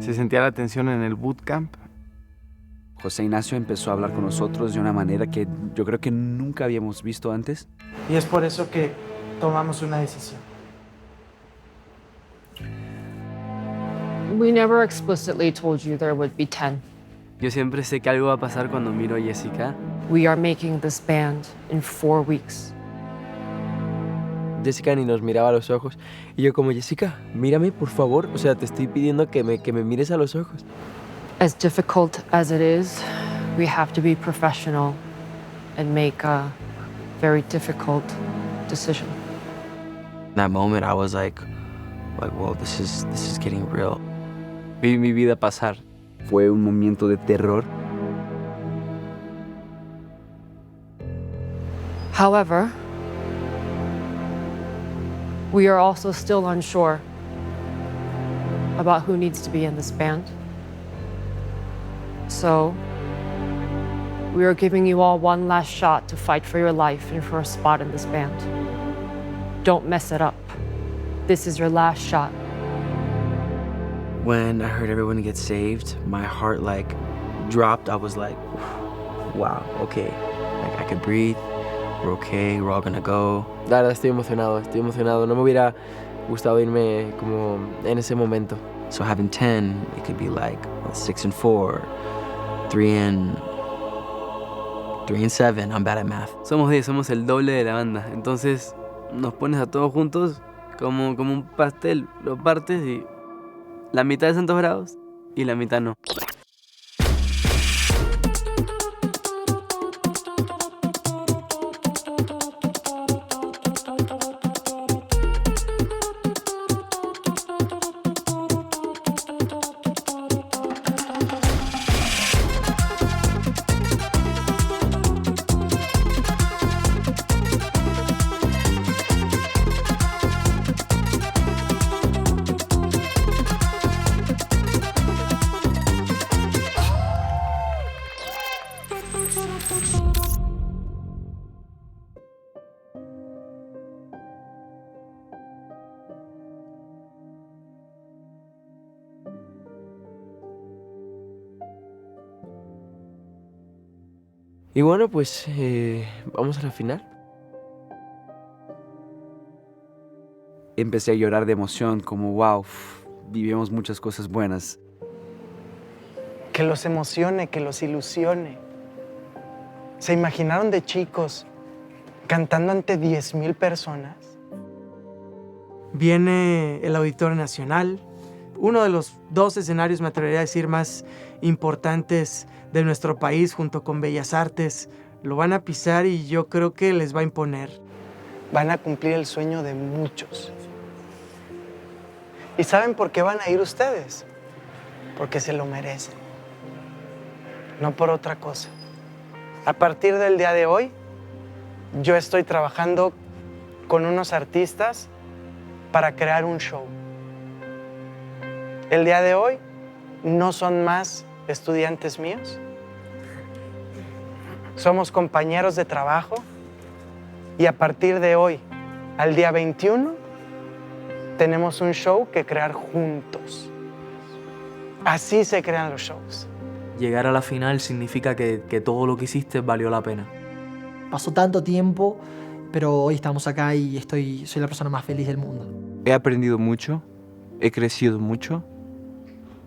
Se sentía la tensión en el bootcamp. José Ignacio empezó a hablar con nosotros de una manera que yo creo que nunca habíamos visto antes. Y es por eso que tomamos una decisión. We never explicitly told you there would be 10. Yo siempre sé que algo va a pasar cuando miro a Jessica. We are making this band in 4 weeks. Jessica ni nos miraba a los ojos. Y yo como, Jessica, mírame, por favor. O sea, te estoy pidiendo que me mires a los ojos. As difficult as it is, we have to be professional and make a very difficult decision. In that moment, I was like, whoa, this is getting real. Vi mi vida pasar. Fue un momento de terror. However, we are also still unsure about who needs to be in this band. So, we are giving you all one last shot to fight for your life and for a spot in this band. Don't mess it up. This is your last shot. When I heard everyone get saved, my heart dropped. I was like, wow, okay. I could breathe. We're okay, we're all gonna go. La verdad, estoy emocionado. No me hubiera gustado irme como en ese momento. So having 10, it could be 6 and 4, 3 and 7. I'm bad at math. Somos 10, somos el doble de la banda. Entonces nos pones a todos juntos como un pastel. Lo partes y la mitad de Santos Bravos y la mitad no. Y bueno, pues vamos a la final. Empecé a llorar de emoción, como wow, vivimos muchas cosas buenas. Que los emocione, que los ilusione. ¿Se imaginaron de chicos cantando ante 10,000 personas? Viene el Auditorio Nacional, uno de los 2 escenarios, me atrevería a decir, más importantes de nuestro país, junto con Bellas Artes. Lo van a pisar y yo creo que les va a imponer. Van a cumplir el sueño de muchos. ¿Y saben por qué van a ir ustedes? Porque se lo merecen. No por otra cosa. A partir del día de hoy, yo estoy trabajando con unos artistas para crear un show. El día de hoy no son más estudiantes míos. Somos compañeros de trabajo y a partir de hoy, al día 21, tenemos un show que crear juntos. Así se crean los shows. Llegar a la final significa que todo lo que hiciste valió la pena. Pasó tanto tiempo, pero hoy estamos acá y soy la persona más feliz del mundo. He aprendido mucho, he crecido mucho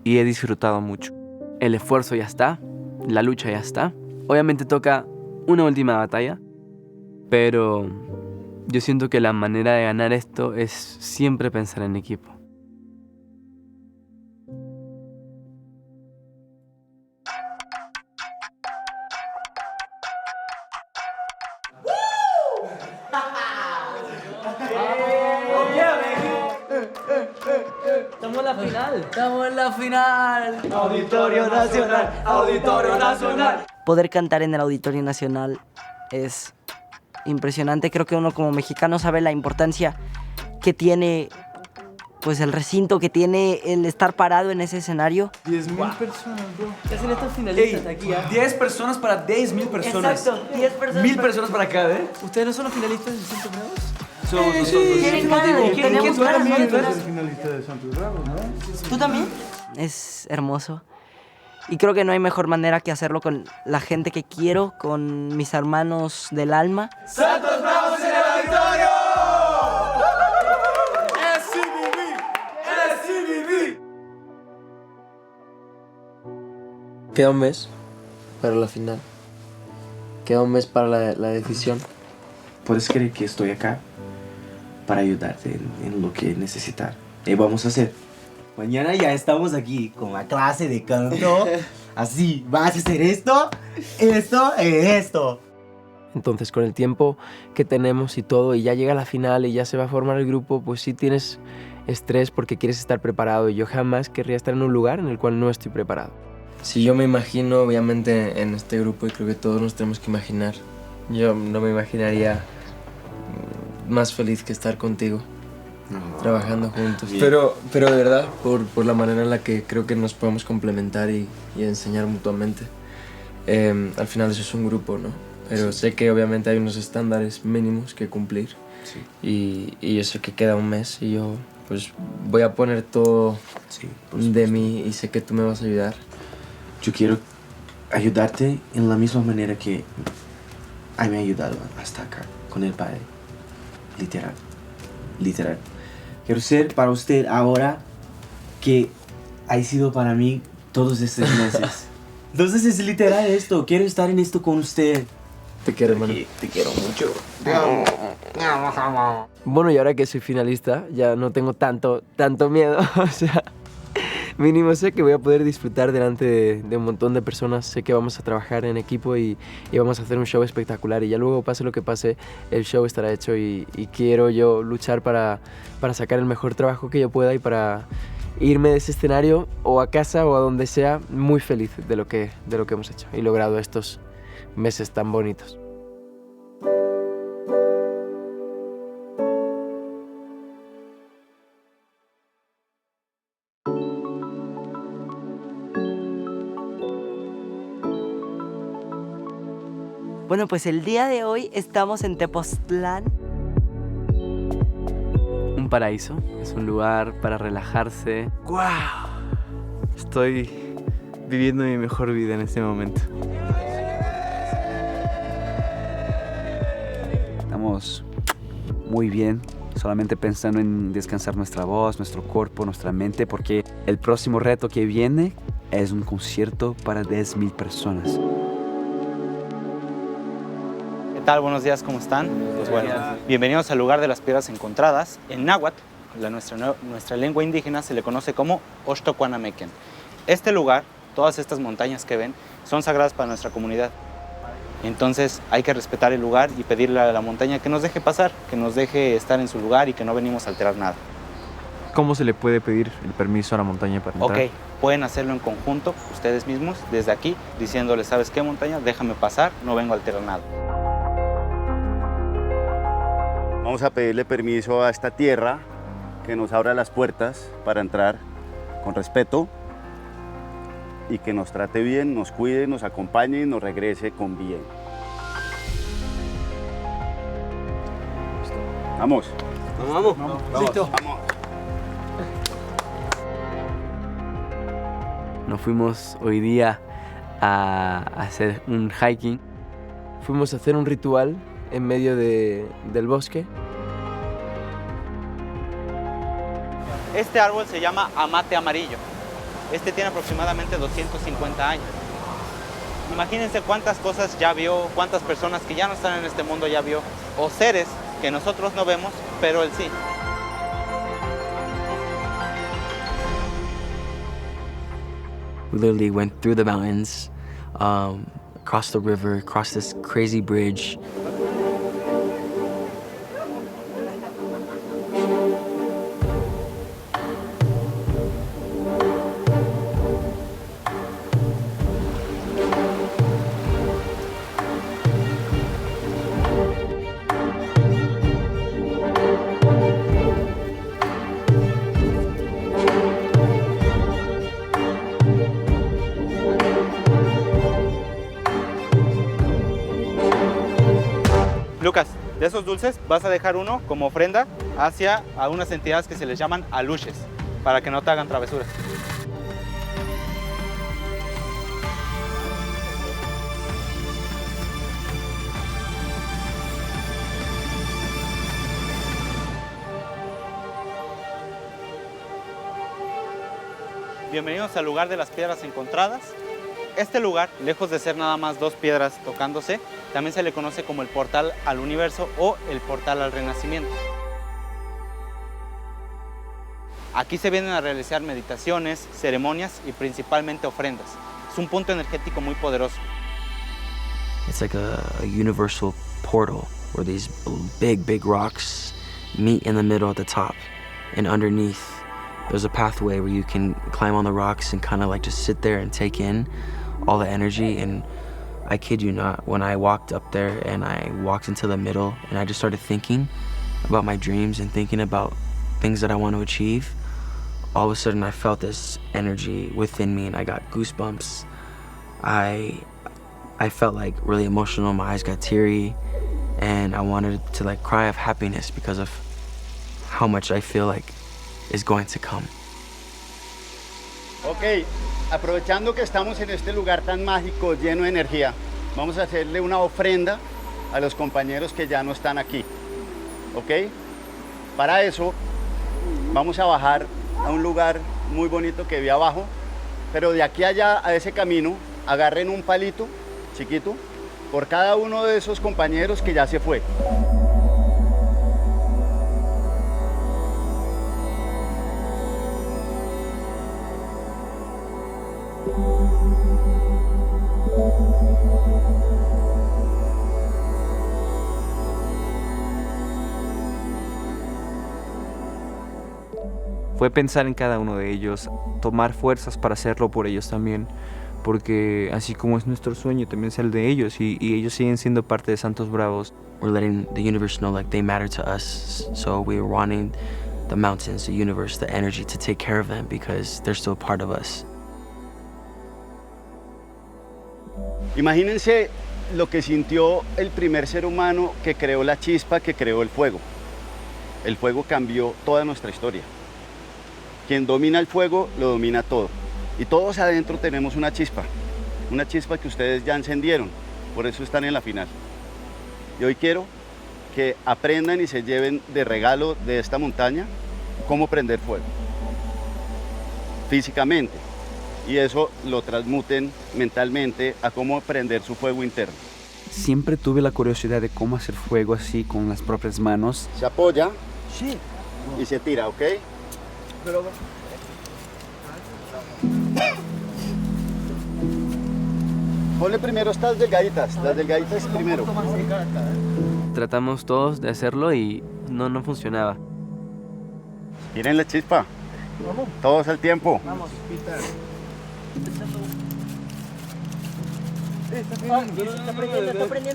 y he disfrutado mucho. El esfuerzo ya está, la lucha ya está. Obviamente toca una última batalla, pero yo siento que la manera de ganar esto es siempre pensar en equipo. ¡Estamos en la final! ¡Estamos en la final! Auditorio Nacional, Auditorio Nacional. Poder cantar en el Auditorio Nacional es impresionante. Creo que uno como mexicano sabe la importancia que tiene pues el recinto, que tiene el estar parado en ese escenario. 10,000 personas, bro. ¿Qué hacen estos finalistas aquí? 10 personas para 10,000 personas. Exacto, 10 personas. 1,000 personas para cada, ¿eh? ¿Ustedes no son los finalistas del Santos Bravos? Somos nosotros. Tienen cara de- tenemos ¿Quién ganas, también? ¿no? Tú eres finalista de Santos Bravos, ¿no? ¿Tú también? es hermoso. Y creo que no hay mejor manera que hacerlo con la gente que quiero, con mis hermanos del alma. ¡Santos Bravos en el auditorio! ¡SCBB! Queda un mes para la final. Queda un mes para la decisión. Puedes creer que estoy acá para ayudarte en lo que necesitar. Y vamos a hacer. Mañana ya estamos aquí con la clase de canto. Así, vas a hacer esto, esto y esto. Entonces, con el tiempo que tenemos y todo, y ya llega la final y ya se va a formar el grupo, pues sí tienes estrés porque quieres estar preparado. Y yo jamás querría estar en un lugar en el cual no estoy preparado. Si yo me imagino, obviamente, en este grupo, y creo que todos nos tenemos que imaginar, yo no me imaginaría más feliz que estar contigo, trabajando juntos. Pero de verdad, por la manera en la que creo que nos podemos complementar y enseñar mutuamente. Al final eso es un grupo, ¿no? Pero sé que obviamente hay unos estándares mínimos que cumplir. Y eso que queda un mes y yo pues voy a poner todo de mí y sé que tú me vas a ayudar. Yo quiero ayudarte en la misma manera que me ha ayudado hasta acá, con el padre. Literal. Literal. Quiero ser para usted ahora que ha sido para mí todos estos meses. Entonces es literal esto. Quiero estar en esto con usted. Te quiero, hermano. Te quiero mucho. Bueno, y ahora que soy finalista, ya no tengo tanto miedo. O sea, mínimo sé que voy a poder disfrutar delante de un montón de personas. Sé que vamos a trabajar en equipo y vamos a hacer un show espectacular. Y ya luego, pase lo que pase, el show estará hecho. Y quiero yo luchar para sacar el mejor trabajo que yo pueda y para irme de ese escenario o a casa o a donde sea muy feliz de lo que hemos hecho y logrado estos meses tan bonitos. Bueno, pues el día de hoy estamos en Tepoztlán. Un paraíso, es un lugar para relajarse. ¡Wow! Estoy viviendo mi mejor vida en este momento. Estamos muy bien, solamente pensando en descansar nuestra voz, nuestro cuerpo, nuestra mente, porque el próximo reto que viene es un concierto para 10,000 personas. ¿Qué tal? Buenos días, ¿cómo están? Pues bueno, bienvenidos al lugar de las piedras encontradas. En náhuatl, nuestra lengua indígena, se le conoce como Oxtocuanamequen. Este lugar, todas estas montañas que ven, son sagradas para nuestra comunidad. Entonces hay que respetar el lugar y pedirle a la montaña que nos deje pasar, que nos deje estar en su lugar y que no venimos a alterar nada. ¿Cómo se le puede pedir el permiso a la montaña para entrar? Ok, pueden hacerlo en conjunto, ustedes mismos, desde aquí, diciéndole, ¿sabes qué, montaña? Déjame pasar, no vengo a alterar nada. Vamos a pedirle permiso a esta tierra que nos abra las puertas para entrar con respeto y que nos trate bien, nos cuide, nos acompañe y nos regrese con bien. Vamos. Vamos. Listo. Vamos. Nos fuimos hoy día a hacer un hiking. Fuimos a hacer un ritual en medio del bosque. Este árbol se llama amate amarillo. Este tiene aproximadamente 250 años. Imagínense cuántas cosas ya vio, cuántas personas que ya no están en este mundo ya vio, o seres que nosotros no vemos, pero él sí. We literally went through the mountains, across the river, across this crazy bridge. Lucas, de esos dulces vas a dejar uno como ofrenda a unas entidades que se les llaman aluches, para que no te hagan travesuras. Bienvenidos al lugar de las piedras encontradas. Este lugar, lejos de ser nada más dos piedras tocándose, también se le conoce como el portal al universo o el portal al renacimiento. Aquí se vienen a realizar meditaciones, ceremonias y principalmente ofrendas. Es un punto energético muy poderoso. It's like a universal portal where these big rocks meet in the middle at the top. And underneath, there's a pathway where you can climb on the rocks and kind of like just sit there and take in all the energy. And I kid you not, when I walked up there and I walked into the middle and I just started thinking about my dreams and thinking about things that I want to achieve, all of a sudden I felt this energy within me and I got goosebumps. I felt like really emotional, my eyes got teary, and I wanted to like cry of happiness because of how much I feel like is going to come. Ok, aprovechando que estamos en este lugar tan mágico, lleno de energía, vamos a hacerle una ofrenda a los compañeros que ya no están aquí. Ok, para eso vamos a bajar a un lugar muy bonito que vi abajo, pero de aquí allá a ese camino agarren un palito chiquito por cada uno de esos compañeros que ya se fue. Fue pensar en cada uno de ellos, tomar fuerzas para hacerlo por ellos también, porque así como es nuestro sueño, también es el de ellos, y ellos siguen siendo parte de Santos Bravos. We're letting the universe know like they matter to us, so we were wanting the mountains, the universe, the energy to take care of them because they're still part of us. Imagínense lo que sintió el primer ser humano que creó la chispa, que creó el fuego. El fuego cambió toda nuestra historia. Quien domina el fuego, lo domina todo. Y todos adentro tenemos una chispa que ustedes ya encendieron, por eso están en la final. Y hoy quiero que aprendan y se lleven de regalo de esta montaña cómo prender fuego, físicamente. Y eso lo transmuten mentalmente a cómo prender su fuego interno. Siempre tuve la curiosidad de cómo hacer fuego así con las propias manos. Se apoya y se tira, ¿ok? Ponle primero estas delgaditas, las delgaditas primero. Tratamos todos de hacerlo y no funcionaba. Miren la chispa, todos al tiempo. Vamos, Peter.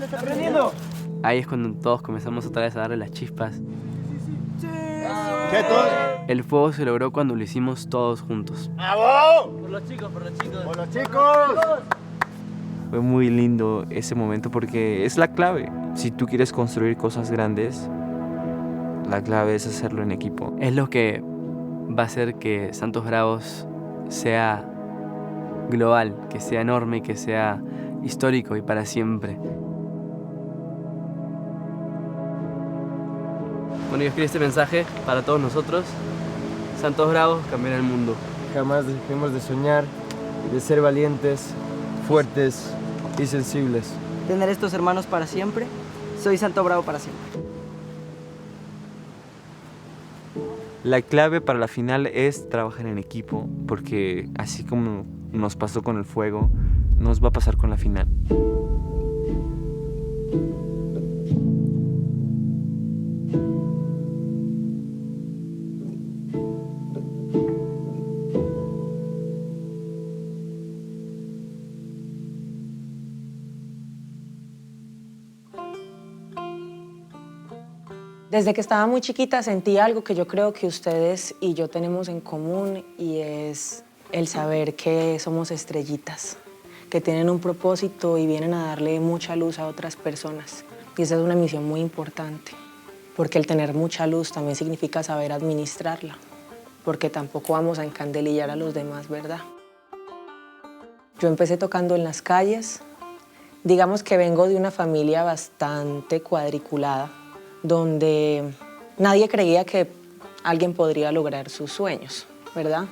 Está prendiendo. Ahí es cuando todos comenzamos otra vez a darle las chispas. Quietos. El fuego se logró cuando lo hicimos todos juntos. ¡Bravo! Por los chicos. ¡Por los chicos! Fue muy lindo ese momento porque es la clave. Si tú quieres construir cosas grandes, la clave es hacerlo en equipo. Es lo que va a hacer que Santos Bravos sea global, que sea enorme, que sea histórico y para siempre. Bueno, yo escribí este mensaje para todos nosotros. Santos Bravos cambiará el mundo. Jamás dejemos de soñar, de ser valientes, fuertes y sensibles. Tener estos hermanos para siempre. Soy Santo Bravo para siempre. La clave para la final es trabajar en equipo, porque así como nos pasó con el fuego, nos va a pasar con la final. Desde que estaba muy chiquita sentí algo que yo creo que ustedes y yo tenemos en común y es el saber que somos estrellitas, que tienen un propósito y vienen a darle mucha luz a otras personas. Y esa es una misión muy importante, porque el tener mucha luz también significa saber administrarla, porque tampoco vamos a encandelillar a los demás, ¿verdad? Yo empecé tocando en las calles. Digamos que vengo de una familia bastante cuadriculada, donde nadie creía que alguien podría lograr sus sueños, ¿verdad?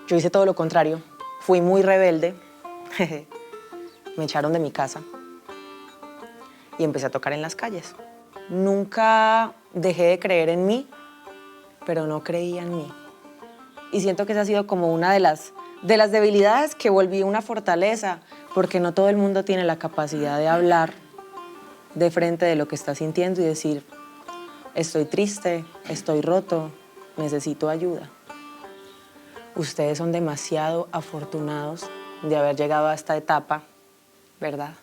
Yo hice todo lo contrario. Fui muy rebelde. Me echaron de mi casa y empecé a tocar en las calles. Nunca dejé de creer en mí, pero no creía en mí. Y siento que esa ha sido como una de las debilidades que volví una fortaleza, porque no todo el mundo tiene la capacidad de hablar de frente de lo que está sintiendo y decir, estoy triste, estoy roto, necesito ayuda. Ustedes son demasiado afortunados de haber llegado a esta etapa, ¿verdad?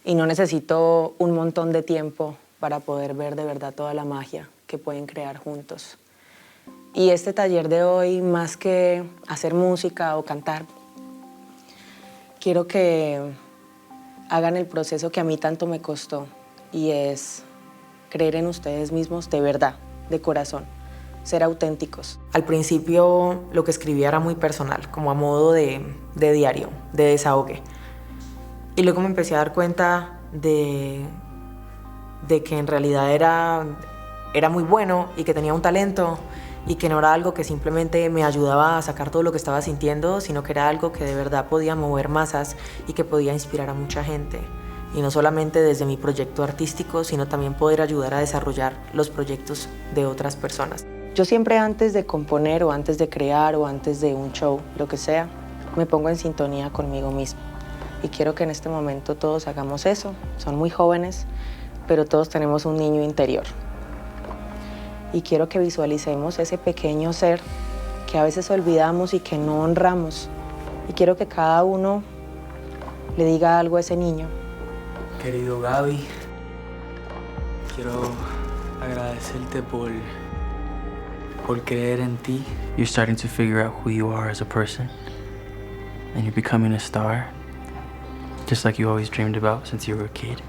Y no necesito un montón de tiempo para poder ver de verdad toda la magia que pueden crear juntos. Y este taller de hoy, más que hacer música o cantar, quiero que hagan el proceso que a mí tanto me costó, y es creer en ustedes mismos de verdad, de corazón, ser auténticos. Al principio lo que escribía era muy personal, como a modo de diario, de desahogue. Y luego me empecé a dar cuenta de que en realidad era muy bueno y que tenía un talento, y que no era algo que simplemente me ayudaba a sacar todo lo que estaba sintiendo, sino que era algo que de verdad podía mover masas y que podía inspirar a mucha gente. Y no solamente desde mi proyecto artístico, sino también poder ayudar a desarrollar los proyectos de otras personas. Yo siempre, antes de componer o antes de crear o antes de un show, lo que sea, me pongo en sintonía conmigo mismo. Y quiero que en este momento todos hagamos eso. Son muy jóvenes, pero todos tenemos un niño interior. Y quiero que visualicemos ese pequeño ser que a veces olvidamos y que no honramos. Y quiero que cada uno le diga algo a ese niño. Querido Gaby, quiero agradecerte por creer en ti. You're starting to figure out who you are as a person, and you're becoming a star, just like you always dreamed about since you were a kid.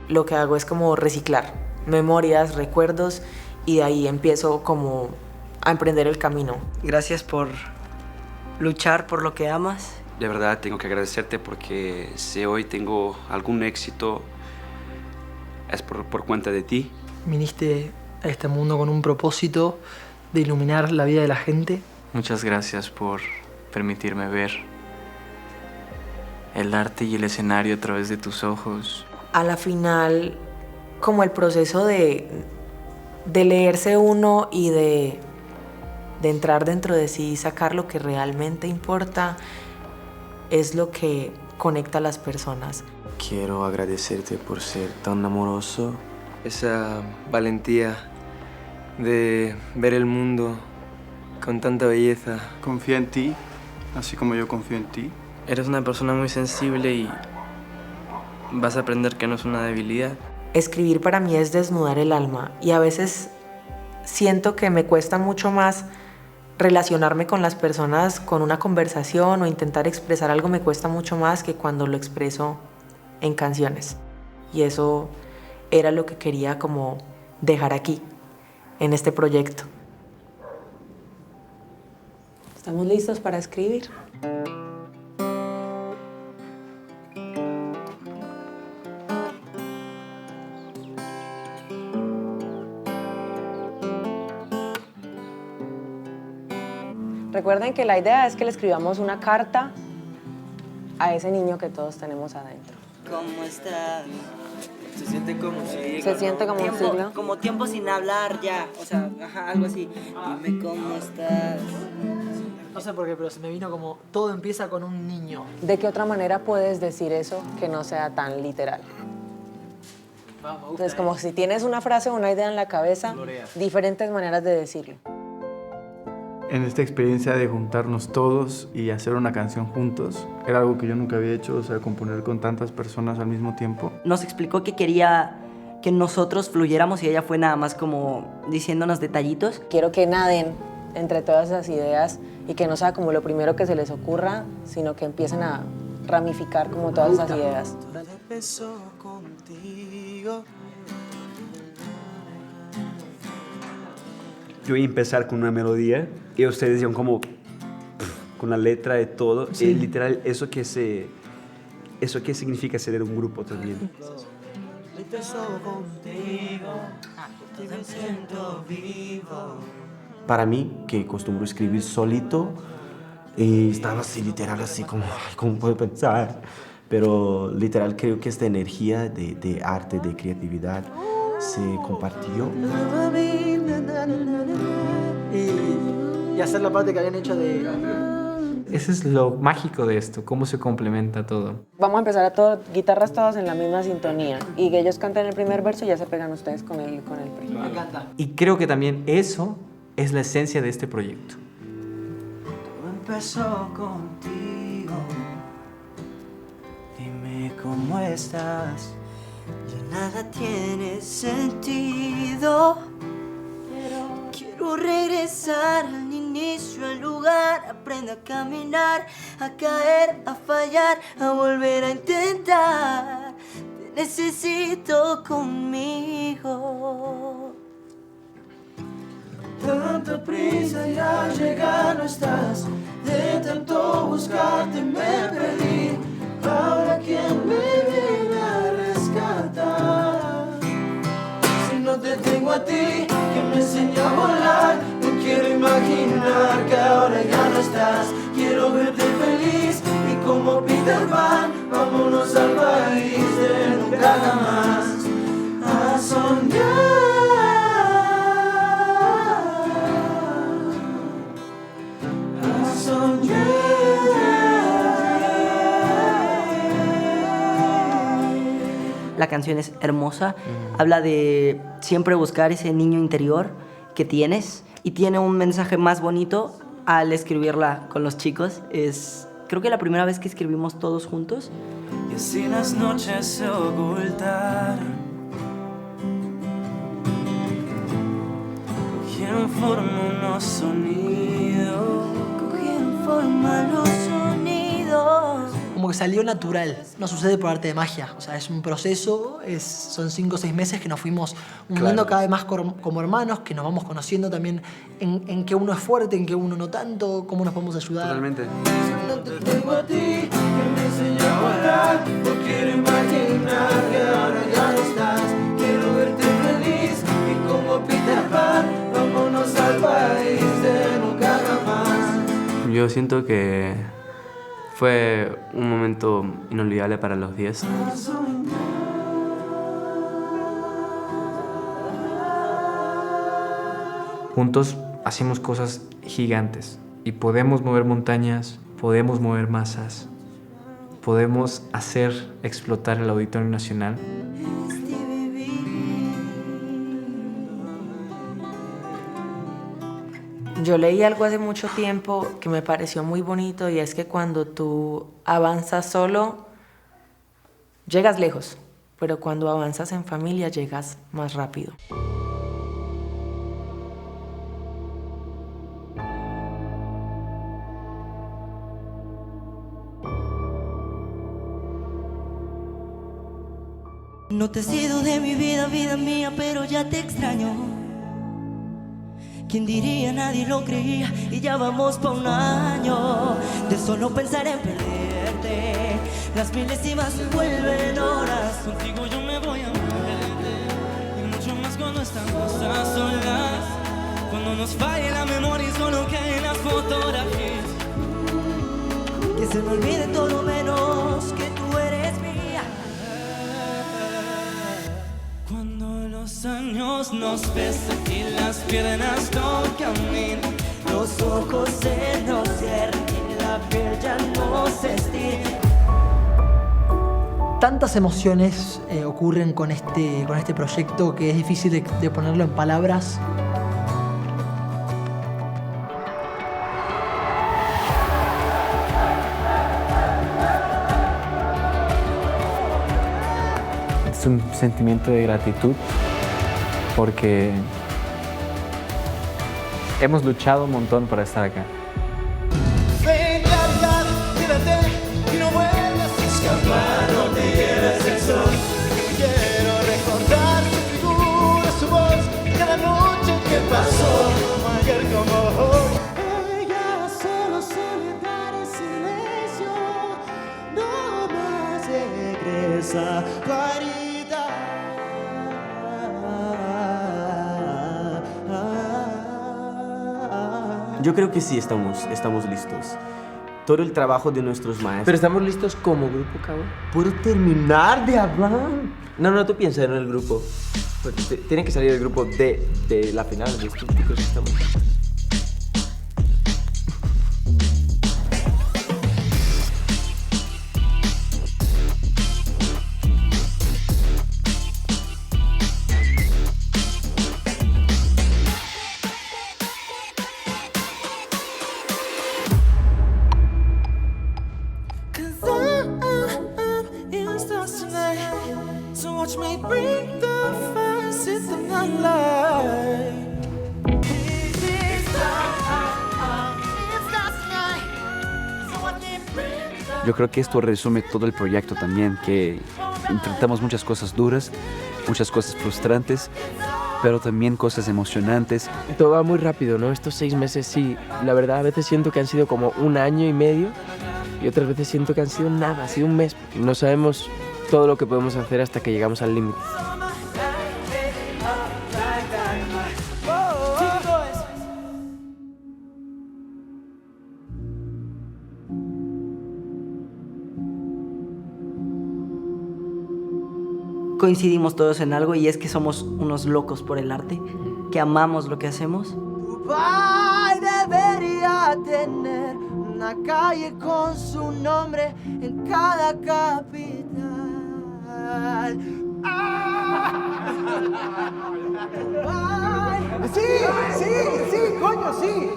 Lo que hago es como reciclar memorias, recuerdos, y de ahí empiezo como a emprender el camino. Gracias por luchar por lo que amas. De verdad tengo que agradecerte, porque si hoy tengo algún éxito es por cuenta de ti. Viniste a este mundo con un propósito de iluminar la vida de la gente. Muchas gracias por permitirme ver el arte y el escenario a través de tus ojos. A la final, como el proceso de leerse uno y de entrar dentro de sí y sacar lo que realmente importa, es lo que conecta a las personas. Quiero agradecerte por ser tan amoroso. Esa valentía de ver el mundo con tanta belleza. Confía en ti, así como yo confío en ti. Eres una persona muy sensible y vas a aprender que no es una debilidad. Escribir para mí es desnudar el alma, y a veces siento que me cuesta mucho más relacionarme con las personas con una conversación o intentar expresar algo, me cuesta mucho más que cuando lo expreso en canciones. Y eso era lo que quería como dejar aquí, en este proyecto. ¿Estamos listos para escribir? Recuerden que la idea es que le escribamos una carta a ese niño que todos tenemos adentro. ¿Cómo estás? Se siente como un siglo. Se siente como un siglo. Como tiempo sin hablar ya. O sea, algo así. Dime cómo estás. No sé por qué, pero se me vino como todo empieza con un niño. ¿De qué otra manera puedes decir eso que no sea tan literal? Entonces, como si tienes una frase o una idea en la cabeza, diferentes maneras de decirlo. En esta experiencia de juntarnos todos y hacer una canción juntos, era algo que yo nunca había hecho, o sea, componer con tantas personas al mismo tiempo. Nos explicó que quería que nosotros fluyéramos y ella fue nada más como diciéndonos detallitos. Quiero que naden entre todas esas ideas y que no sea como lo primero que se les ocurra, sino que empiecen a ramificar como todas esas ideas. Yo iba a empezar con una melodía y ustedes decían como con la letra de todo. Sí. Y literal, eso que significa ser un grupo también. Para mí, que acostumbro escribir solito, Y estaba así, literal, así como, ay, ¿cómo puedo pensar? Pero literal creo que esta energía de arte, de creatividad, se compartió. Y hacer la parte que habían hecho de... Ese es lo mágico de esto, cómo se complementa todo. Vamos a empezar a guitarras todas en la misma sintonía y que ellos canten el primer verso y ya se pegan ustedes con el primero. Me encanta. Y creo que también eso es la esencia de este proyecto. Todo empezó contigo. Dime cómo estás. Ya nada tiene sentido. Quiero regresar al inicio, al lugar. Aprende a caminar, a caer, a fallar, a volver a intentar. Te necesito conmigo. Tanta prisa y al llegar no estás. De tanto buscarte me perdí. Ahora quién me viene a rescatar. Si no te tengo a ti, que me enseñó a volar. No quiero imaginar que ahora ya no estás. Quiero verte feliz y como Peter Pan, vámonos al país de nunca jamás. A soñar. La canción es hermosa, habla de siempre buscar ese niño interior que tienes y tiene un mensaje más bonito al escribirla con los chicos. Es creo que la primera vez que escribimos todos juntos. Y así las noches se ocultaron. Cogieron forma unos sonidos. Cogieron forma los sonidos. Como que salió natural, no sucede por arte de magia, o sea, es un proceso, son 5 o 6 meses que nos fuimos uniendo cada vez más como hermanos, que nos vamos conociendo también en qué uno es fuerte, en qué uno no tanto, cómo nos podemos ayudar. Totalmente. No te tengo a ti, que me enseñó a volar. No quiero imaginar que ahora ya no estás. Quiero verte feliz y como Peter Pan, vámonos al país de nunca jamás. Yo siento que fue un momento inolvidable para los 10. Juntos hacemos cosas gigantes y podemos mover montañas, podemos mover masas, podemos hacer explotar el Auditorio Nacional. Yo leí algo hace mucho tiempo que me pareció muy bonito y es que cuando tú avanzas solo, llegas lejos, pero cuando avanzas en familia llegas más rápido. No te has ido de mi vida, vida mía, pero ya te extraño. ¿Quién diría? Nadie lo creía y ya vamos pa' un año de solo pensar en perderte. Las milésimas se vuelven horas. Contigo yo me voy a perderte y mucho más cuando estamos a solas. Cuando nos falle la memoria y solo queden las fotografías. Que se me olvide todo menos que tú eres mía. Cuando los años nos besan y las piernas no caminan, los ojos se nos cierran y la piel ya no se estira. Tantas emociones ocurren con este proyecto que es difícil de ponerlo en palabras. Es un sentimiento de gratitud porque hemos luchado un montón para estar acá. Ven, claridad, quédate y no vuelvas a escapar. No te lleves el sol. Quiero recordar su figura, su voz, cada noche que pasó, ayer como hoy. Ella solo soledad en silencio, no más regresa. Yo creo que sí estamos listos. todo el trabajo de nuestros maestros. Pero estamos listos como grupo, cabrón. ¿Puedo terminar de hablar? No, tú piensas en el grupo. Porque tiene que salir el grupo de la final de estos chicos que estamos. Yo creo que esto resume todo el proyecto también, que enfrentamos muchas cosas duras, muchas cosas frustrantes, pero también cosas emocionantes. Todo va muy rápido, ¿no? Estos 6 meses, sí. La verdad, a veces siento que han sido como 1 año y medio y otras veces siento que han sido nada, ha sido un mes. No sabemos todo lo que podemos hacer hasta que llegamos al límite. Coincidimos todos en algo y es que somos unos locos por el arte, que amamos lo que hacemos. Dubái debería tener una calle con su nombre en cada capital. Sí, coño, sí.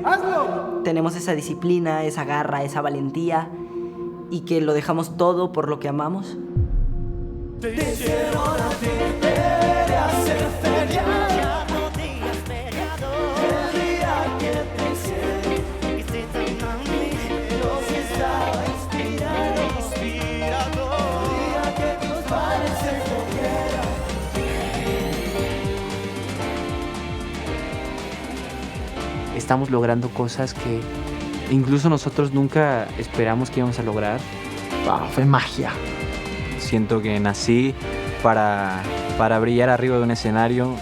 Hazlo. Tenemos esa disciplina, esa garra, esa valentía y que lo dejamos todo por lo que amamos. Te hicieron a ti, debería ser feriado. No digas feriado. El día que te hice, hiciste a mí. Pero si estaba inspirado. El día que tus padres se cogieran. Estamos logrando cosas que incluso nosotros nunca esperamos que íbamos a lograr. Wow, fue magia. Siento que nací para brillar arriba de un escenario.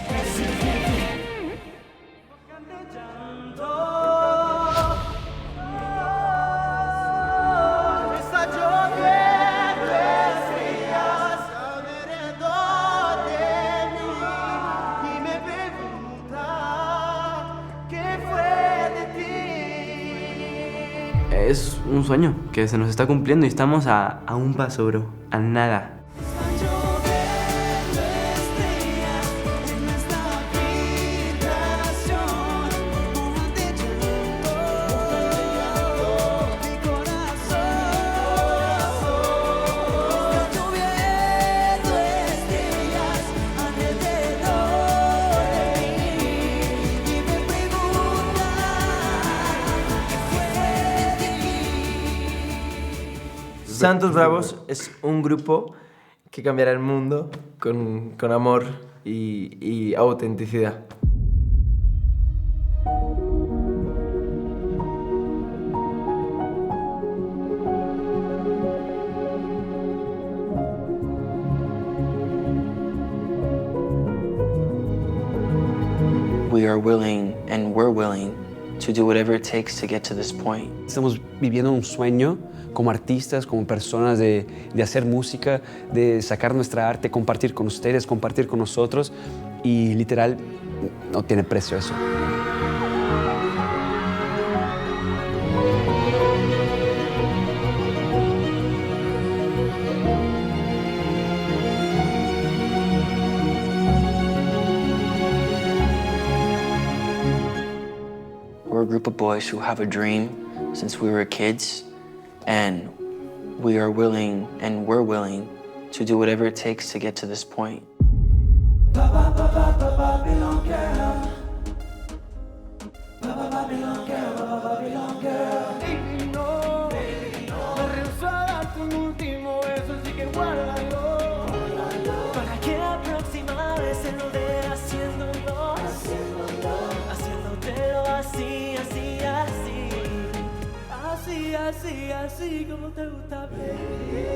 Está lloviendo estrellas alrededor de mí y me pregunta qué fue de ti. Es un sueño que se nos está cumpliendo y estamos a un paso, bro. A nada. Santos Bravos es un grupo que cambiará el mundo con amor y autenticidad. We are willing and we're willing to do whatever it takes to get to this point. Estamos viviendo un sueño como artistas, como personas de hacer música, de sacar nuestra arte, compartir con ustedes, compartir con nosotros y literal no tiene precio eso. We're a group of boys who have a dream since we were kids, and we are willing and we're willing to do whatever it takes to get to this point. Para que la próxima vez se lo dé haciéndolo, haciéndotelo así, así, así, así, así, así como te gusta, baby.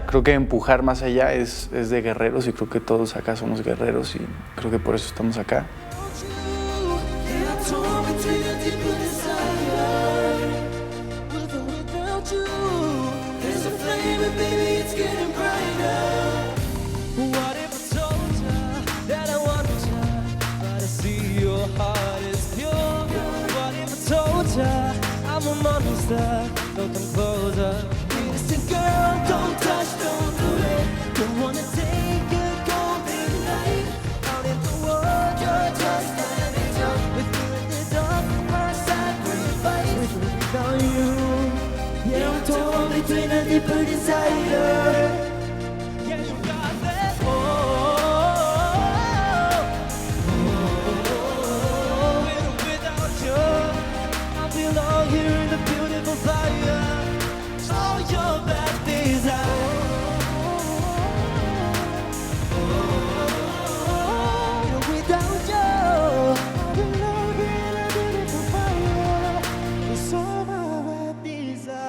Creo que empujar más allá es de guerreros y creo que todos acá somos guerreros y creo que por eso estamos acá. I'm a monster, don't come closer. Listen, girl, don't touch, don't do it. Don't wanna take a golden night out in the world. You're just an angel with you in the dark. My sacrifice without you. Yeah, I'm torn between a deeper desire. Yeah, you got that. Without you, I belong here in the beautiful fire. All your bad desire. Without you, I belong here in the beautiful fire. It's all my bad desire.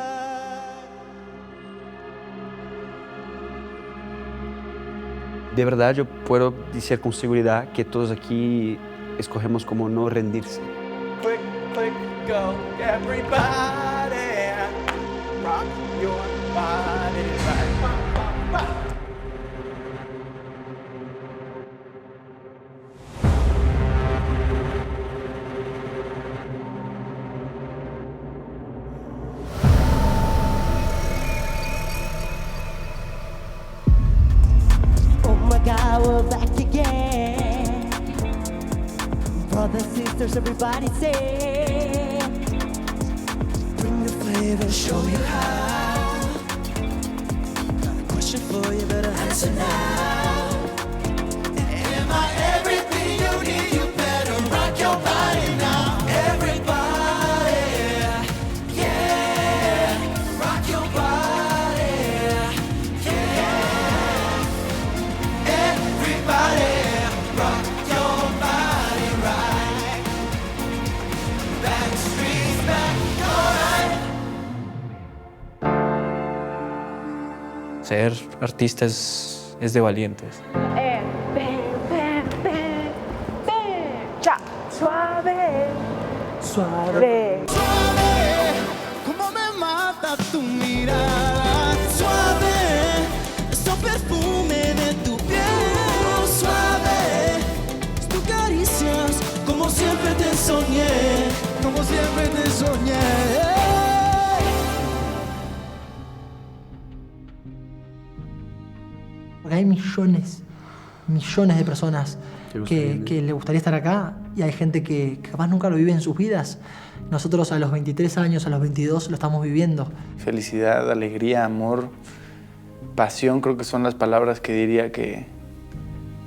De verdad yo puedo decir con seguridad que todos aquí escogemos como no rendirse. Click, click, go, everybody. Rock your body right. Rock, rock. Oh my God, we're back again. Brothers, sisters, everybody say. Bring the flavor, show you how. Got a question for you, better answer now. Am I everything you need? You better rock your body now. Everybody, yeah. Rock your body, yeah. Everybody, rock your body right. Backstreet's back, alright. Ser artista es de valientes. Ya, suave, suave. Suave, como me mata tu mirada. Suave, ese perfume de tu piel. Suave, tus caricias, como siempre te soñé. Como siempre te soñé. Porque hay millones de personas que le gustaría estar acá y hay gente que capaz nunca lo vive en sus vidas. Nosotros a los 23 años, a los 22 lo estamos viviendo. Felicidad, alegría, amor, pasión, creo que son las palabras que diría que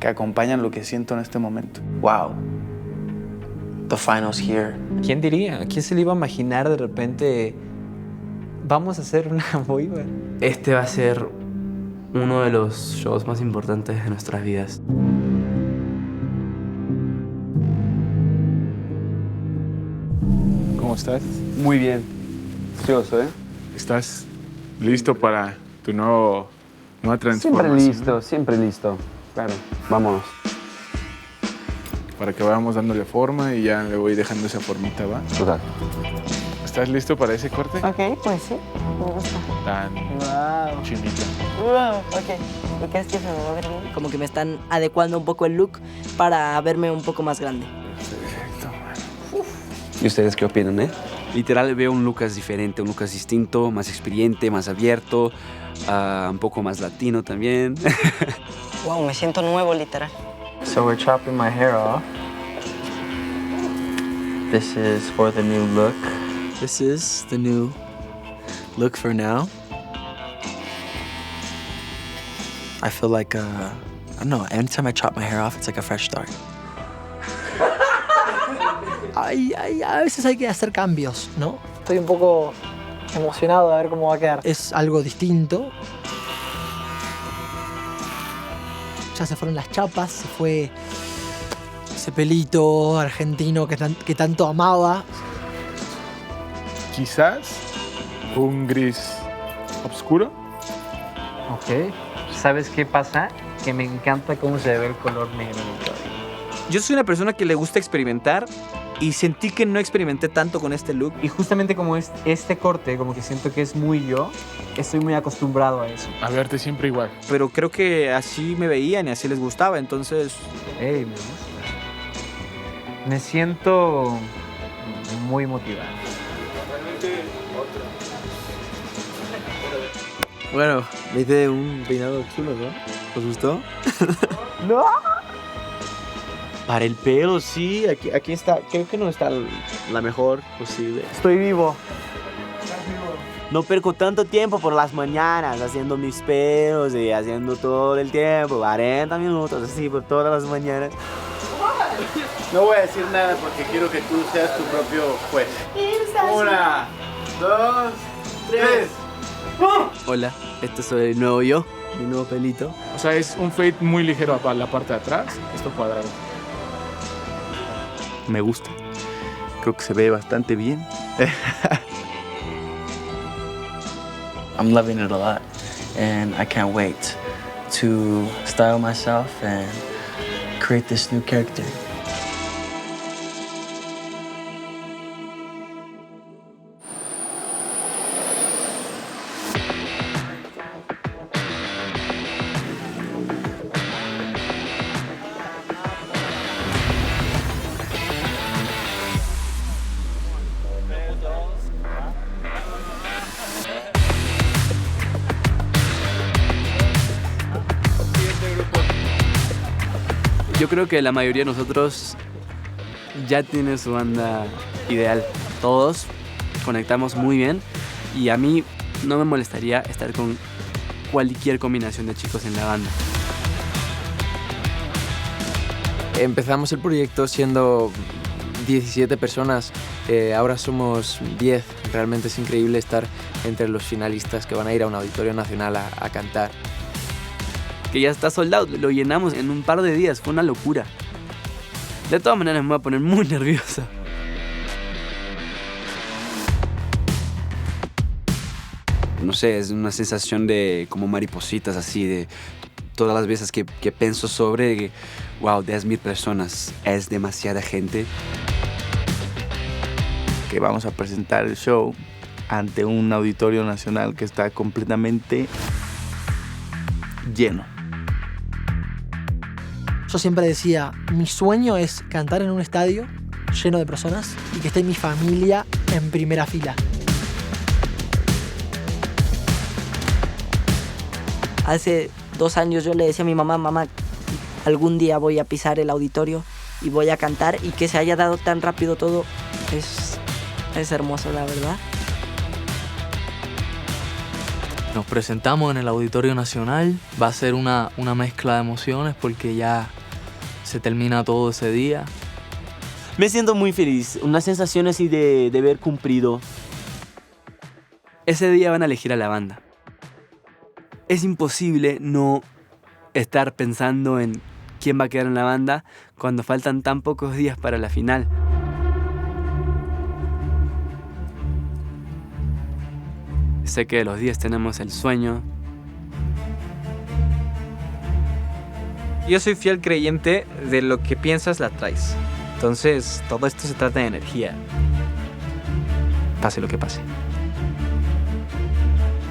acompañan lo que siento en este momento. Wow. The finals here. ¿Quién diría? ¿Quién se le iba a imaginar de repente vamos a hacer una boy band? Este va a ser uno de los shows más importantes de nuestras vidas. ¿Cómo estás? Muy bien. Ansioso, ¿eh? ¿Estás listo para tu nueva transformación? Siempre listo. Claro, vámonos. Para que vayamos dándole forma y ya le voy dejando esa formita, ¿va? Total. ¿Estás listo para ese corte? Ok, pues sí, me gusta. Tan chinita. Wow, ok. ¿Y crees que se me va a ver bien? Como que me están adecuando un poco el look para verme un poco más grande. Perfecto, man. ¿Y ustedes qué opinan, eh? Literal veo un Lucas diferente, un Lucas distinto, más experiente, más abierto, un poco más latino también. Wow, me siento nuevo, literal. So we're chopping my hair off. This is for the new look. This is the new look for now. I feel like, I don't know, anytime I chop my hair off, it's like a fresh start. A veces hay que hacer cambios, ¿no? Estoy un poco emocionado de ver cómo va a quedar. Es algo distinto. Ya se fueron las chapas, se fue ese pelito argentino que tanto amaba. Quizás un gris oscuro Ok. ¿Sabes qué pasa? Que me encanta cómo se ve el color negro en el cabello. Yo soy una persona que le gusta experimentar y sentí que no experimenté tanto con este look. Y justamente como es este corte, como que siento que es muy yo, estoy muy acostumbrado a eso. A verte siempre igual. Pero creo que así me veían y así les gustaba, entonces... Hey, me gusta. Me siento muy motivado. Bueno, me hice un peinado chulo, ¿no? ¿Os gustó? ¡No! Para el pelo, sí. Aquí está. Creo que no está la mejor posible. Estoy vivo. No perco tanto tiempo por las mañanas haciendo mis pelos y haciendo todo el tiempo, 40 minutos así por todas las mañanas. No voy a decir nada porque quiero que tú seas tu propio juez. 1, 2, 3. Hola, este soy el nuevo yo, mi nuevo pelito. O sea, es un fade muy ligero a la parte de atrás, esto cuadrado. Me gusta. Creo que se ve bastante bien. I'm loving it a lot, and I can't wait to style myself and create this new character. Yo creo que la mayoría de nosotros ya tiene su banda ideal. Todos conectamos muy bien y a mí no me molestaría estar con cualquier combinación de chicos en la banda. Empezamos el proyecto siendo 17 personas, ahora somos 10. Realmente es increíble estar entre los finalistas que van a ir a un auditorio nacional a cantar. Que ya está soldado, lo llenamos en un par de días, fue una locura. De todas maneras me voy a poner muy nerviosa. No sé, es una sensación de como maripositas así, de todas las veces que pienso sobre, wow, 10,000 personas, es demasiada gente. Que vamos a presentar el show ante un auditorio nacional que está completamente lleno. Yo siempre decía, mi sueño es cantar en un estadio lleno de personas y que esté mi familia en primera fila. Hace 2 años yo le decía a mi mamá, mamá, algún día voy a pisar el auditorio y voy a cantar, y que se haya dado tan rápido todo es hermoso, la verdad. Nos presentamos en el Auditorio Nacional, va a ser una mezcla de emociones porque ya se termina todo ese día. Me siento muy feliz, una sensación así de haber cumplido. Ese día van a elegir a la banda. Es imposible no estar pensando en quién va a quedar en la banda cuando faltan tan pocos días para la final. Sé que los 10 tenemos el sueño. Yo soy fiel creyente de lo que piensas la traes. Entonces, todo esto se trata de energía. Pase lo que pase.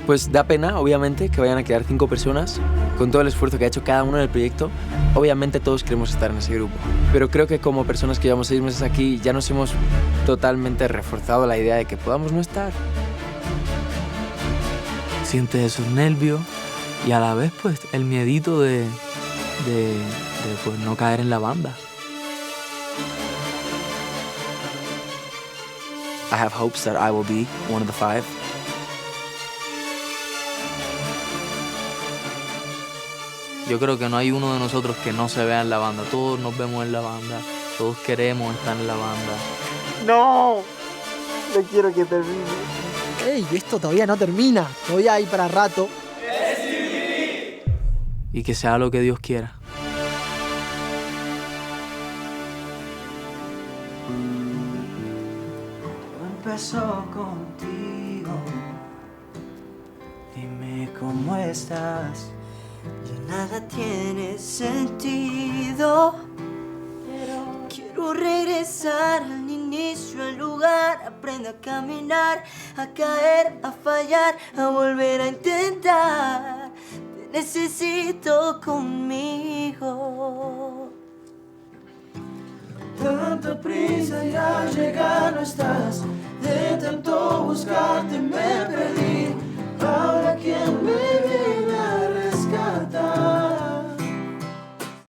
Pues da pena, obviamente, que vayan a quedar 5 personas con todo el esfuerzo que ha hecho cada uno en el proyecto. Obviamente todos queremos estar en ese grupo, pero creo que como personas que llevamos 6 meses aquí ya nos hemos totalmente reforzado la idea de que podamos no estar. Sientes esos nervios y a la vez pues el miedito de pues, no caer en la banda. I have hopes that I will be one of the 5. Yo creo que no hay uno de nosotros que no se vea en la banda. Todos nos vemos en la banda. Todos queremos estar en la banda. ¡No! No quiero que termine. ¡Ey! Esto todavía no termina. Todavía hay para rato. Y que sea lo que Dios quiera. Empezó contigo, Dime cómo estás. Ya nada tiene sentido. Quiero regresar al inicio, al lugar. Aprendo a caminar, a caer, a fallar, a volver a intentar. Te necesito conmigo. Tanta prisa y al llegar no estás. De tanto buscarte me perdí.